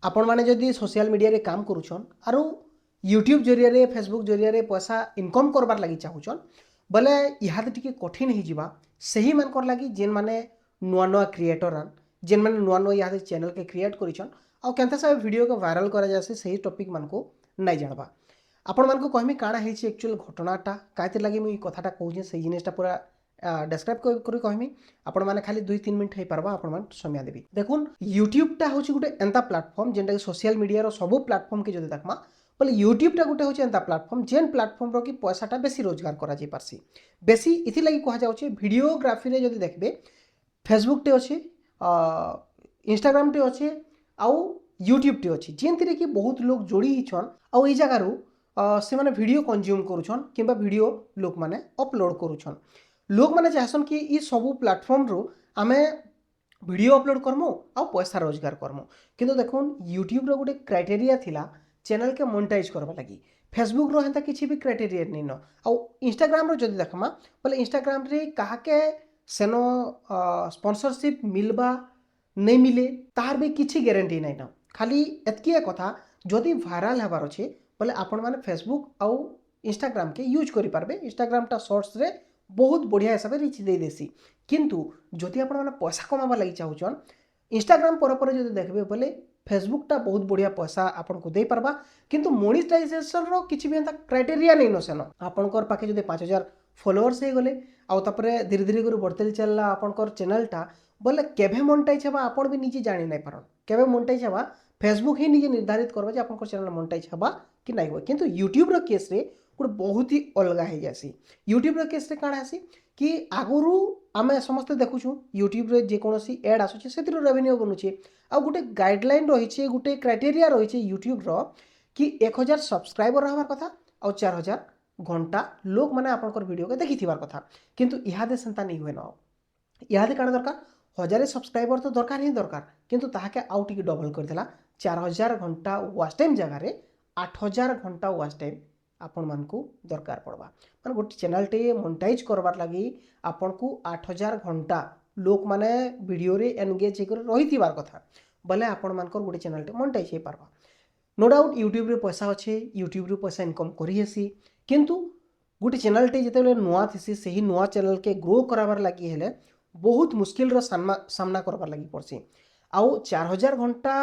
आपण मैंने जदि सोशल मीडिया रे काम करुछन आरो यूट्यूब जरिया रे फेसबुक जरिया रे पैसा इनकम करबार लगी चाहूछन बोले इहादे टिके कठिन ही जिबा सही मानकर लगी जेन माने नुआ नुआ क्रिएटर आन जेन माने नुआ नुआ इहादे चैनल के क्रिएट करिछन आ केनता सब वीडियो को वायरल करा जासे सही टॉपिक मान को नै जानबा आपण मान को कहमी काଣା हेछि एक्चुअल घटनाटा कायते लागि मुई कथाटा कहूछे सही जिनिसटा पूरा डेस्क्राइब करी कहमी आपण माने खाली 2-3 मिनिट हे पारबा आपण मान समय देबी देखुन यूट्यूब टा होछि गुटे एंता प्लेटफॉर्म जेनटा कि सोशल मीडिया रो सब प्लेटफॉर्म के जदि देखमा बोले यूट्यूब टा गुटे होछि एंता प्लेटफॉर्म जेन प्लेटफॉर्म रो कि पैसाटा बेसी रोजगार करा जाई पारसी बेसी इथि लागि कहा जाउछि वीडियोग्राफी रे जदि देखबे फेसबुक टे अछि इंस्टाग्राम टे अछि आउ यूट्यूब टे अछि जेनतिरे कि बहुत लोग जोड़ी हिछन आउ ई जगह रो से माने वीडियो कंज्यूम करूछन किंबा वीडियो लोक माने अपलोड करूछन लोक माने चाहसन कि ई सब प्लेटफॉर्म रो आमे वीडियो अपलोड करमु आ पैसा रोजगार करमु किंतु देखुन यूट्यूब रो गुटे क्राइटेरिया थिला चैनल के मोनेटाइज करबा लागि फेसबुक रो हेंता किछि भी क्राइटेरिया नै न आ इंस्टाग्राम रो जदि देखमा बोले इंस्टाग्राम रे काहा के सेनो स्पॉन्सरशिप मिलबा नै मिले तार भी किछि गारंटी नै न खाली एतकिया कथा जदि वायरल हेबार अछि बोले आपण माने फेसबुक आउ इंस्टाग्राम के यूज करि पारबे इंस्टाग्राम टा शॉर्ट्स रे बहुत बढ़िया हिसाब से रीच दे देसी किंतु जदि आपण माने पैसा कमाबा लागि चाहूछन इंस्टाग्राम पर जदि देखबे बोले फेसबुक टा बहुत बढ़िया पैसा आपन को दे पारबा किंतु मोनेटाइजेशन रो किछि भी एंता क्राइटेरिया नै न सेन आपनकर पाखे जदि 5000 फॉलोअर्स हे गले आउ तापरे धीरे धीरे कर बढ़ते चलला आपनकर चैनल टा बोले केभे मोनेटाइज हेबा आपन भी निजे जानि नै पारन केभे मोनेटाइज हेबा फेसबुक ही निजे निर्धारित करबा जे आपनकर चैनल मोनेटाइज हेबा कि नै हो किंतु यूट्यूब रो केस रे गोटे बहुत ही अलग हो जासी यूट्यूब रो केस रे काଣା आसी कि आगुरु आमे समस्त देखुछु यूट्यूब रे जे कोनोसी एड आसुचे सेतिरो रेवेन्यू बनुचे आ गोटे गाइडलाइन रहिचे गोटे क्राइटेरिया रहिचे यूट्यूब रो कि 1000 सब्सक्राइबर रहबार कथा और 4000 घंटा लोक माने आपनकर वीडियो के देखिथिबार कथा किंतु इहादे सेंता नै हुए न इहादे काଣା दरकार 1000 सब्सक्राइबर तो दरकार ही दरकार किंतु ताहाके आउ टिके डबल कर देला 4000 घंटा वॉच टाइम जगह रे 8000 घंटा वॉच टाइम आपण मानकू दरकार पड़वा माने गोटे चैनल टे मोनेटाइज करबार लागि आपण को 8000 घंटा लोक माने वीडियो रे एंगेज कर रहिथिबार कथा बोले आपण मानकर गोटे चैनल टे मोनेटाइज हे पारबा नो डाउट यूट्यूब रे पैसा अच्छे यूट्यूब रे पैसा इनकम करी हेसी किंतु गोटे चैनल टे जेते नुआ थिसी सही नुआ चैनल के ग्रो कराबार लागि हेले बहुत मुश्किल रो सामना करबार लागि पड़सी आउ 4000 घंटा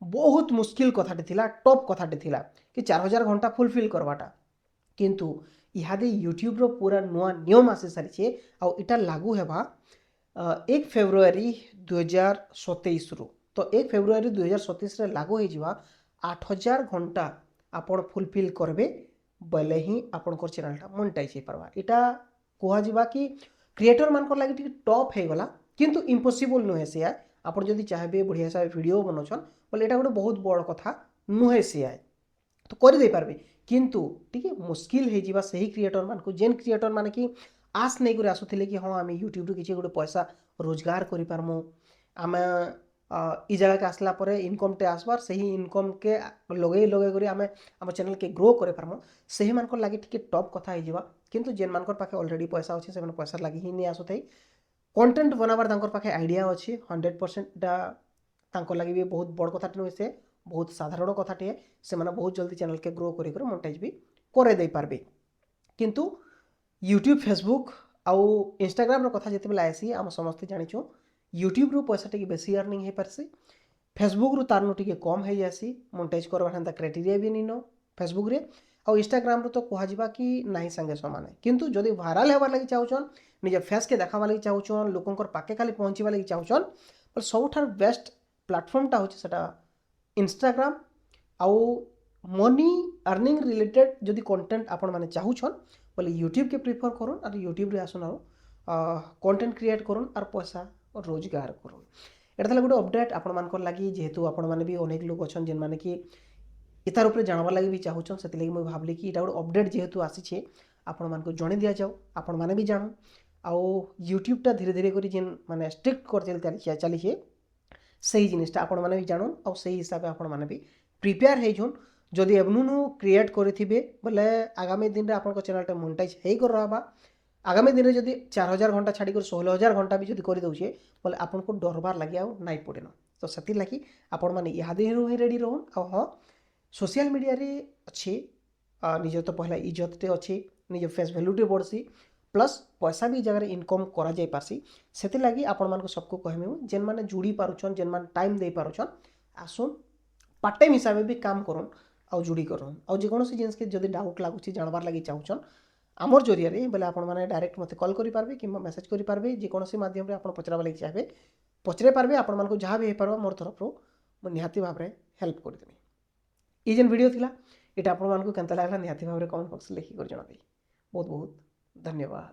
बहुत मुश्किल कथाटे थिला टॉप कथाटे थिला कि 4000 घंटा फुलफिल करवाटा किंतु इहादे यूट्यूब रो पूरा नुआ नियम आसे सारिछे आ इटा लागू हेबा 1 फेब्रुआरी 2027 रु तो 1 फेब्रुआरी 2027 रे लागू हे जिवा 8000 घंटा आपण फुलफिल करबे बले ही आपनकर चैनलटा मोनेटाइज हे परबा इटा कोहा जिवा कि क्रिएटर मानकर लागि टिक टॉप हे गला किंतु इम्पॉसिबल नुहे से आपण जदि चाहबे बढ़िया सा वीडियो बनोछन बोले एटा गोटे बहुत बड़ कथा नुहे से तो कर दे पारबे किंतु ठीक है मुश्किल हे जिवा सही क्रिएटर मान को जेन क्रिएटर माने कि आस नहीं कर आसुथिले कि हाँ आमे यूट्यूब रे किछि गोटे पैसा रोजगार करि पारमु आमे ई जगह के आसला परे इनकम टे आसबार सही इनकम के लगे लगे करी आमे हम चैनल के ग्रो करे पारमु सही मानकर लागि ठीक टॉप कथा हे जिवा किंतु जेन मानकर पाखे ऑलरेडी पैसा अछि से पैसा लागि ही नहीं आसुथै कंटेंट बनाबार तांकर पाखे आइडिया अछि 100% दा तांकर लागि भी बहुत बड़ कथा नुहे से बहुत साधारण कथाटे से माने बहुत जल्दी चैनल के ग्रो करी कर मोनेटाइज भी करे दे पारबे किंतु यूट्यूब फेसबुक आउ इंस्टाग्राम रो कथा जेते बेला आसी हम समस्त जानिछु यूट्यूब रो पैसा टिके बेसी अर्निंग हे परसे फेसबुक रो तारनो टिके कम हे जासी मोनेटाइज करबा हंता क्राइटेरिया भी नहीं नो फेसबुक रे आउ इंस्टाग्राम रो तो कहा जिबा कि नाही संगे समान है किंतु जदि वायरल हेबार लागि चाहउछन निजे फेस के देखाबा लागि चाहउछन लोकंकर पाके खाली पहुंचीबा लागि चाहउछन पर सबठार बेस्ट प्लेटफॉर्म टा होछि सेटा इंस्टाग्राम आउ मनी अर्निंग रिलेटेड जदि कंटेंट आपण माने चाहूछन बोले यूट्यूब के प्रिफर करूँ और यूट्यूब रे आसन कंटेंट क्रिएट करूँ और पैसा रोजगार करूँ एटा गोटे अपडेट आपण मानकर लागि जेहेतु आपण माने भी अनेक लोग अछन जेन माने कि इतार ऊपर जानवा लागि भी चाहूछन सेति लागि मैं भाबली कि एटा गोटे अपडेट जेहेतु आसीछे आपण मानको जणे दिया जाऊ आपण माने भी जानू आउ यूट्यूब टा धीरे धीरे करी जेन माने स्ट्रिक्ट कर चली सही जिनिसटा आपण माने भी जानून और सही हिसाब से आपण माने भी प्रिपेयर हे जोन जदि एबनुनु क्रिएट करिथिबे बोले आगामी दिन रे आपन को चैनल टा मोनेटाइज हे कर रहबा आगामी दिन रे जदि 4000 घंटा छाड़ी कर 16000 घंटा भी जदि करि दउछे बोले आपन को डरबार लागि आ नाइ पड़ेन तो से लगी आपण मैंने इहादे ही रेडी रोहन आ हाँ सोशल मीडिया रे अच्छे निज तो पहला इज्जतटे अच्छे निज फेस भैल्यूटे बढ़सी प्लस पैसा भी जगह इनकम करा जाई पारसी से लगी आपण मानको सबको कहमी जेन माने जुड़ी पारुछन जेन माने टाइम दे पारुछन आसुन पार्ट टाइम हिसाब से भी काम करन आउ जुड़ी करन आउ जेकोसी जिनिस के जदि डाउट लागुची जानबार लगी चाहूछन आमर जरिया बोले आपण मैंने डायरेक्ट मत कॉल करेंगे कि मेसेज करेंगे जेकोसी माध्यम रे आपण पचरा लगी चाहे पचरे पार्बे आपण मानको जहाँ भी हो पार्बा मोर तरफ मुझे निहाती भाव में हेल्प करदेवी ये जेन वीडियो थिला एटा आपण मानको केनता लागला निहाती भाव में कमेंट बॉक्स लिखि कर जणाबे बहुत बहुत धन्यवाद।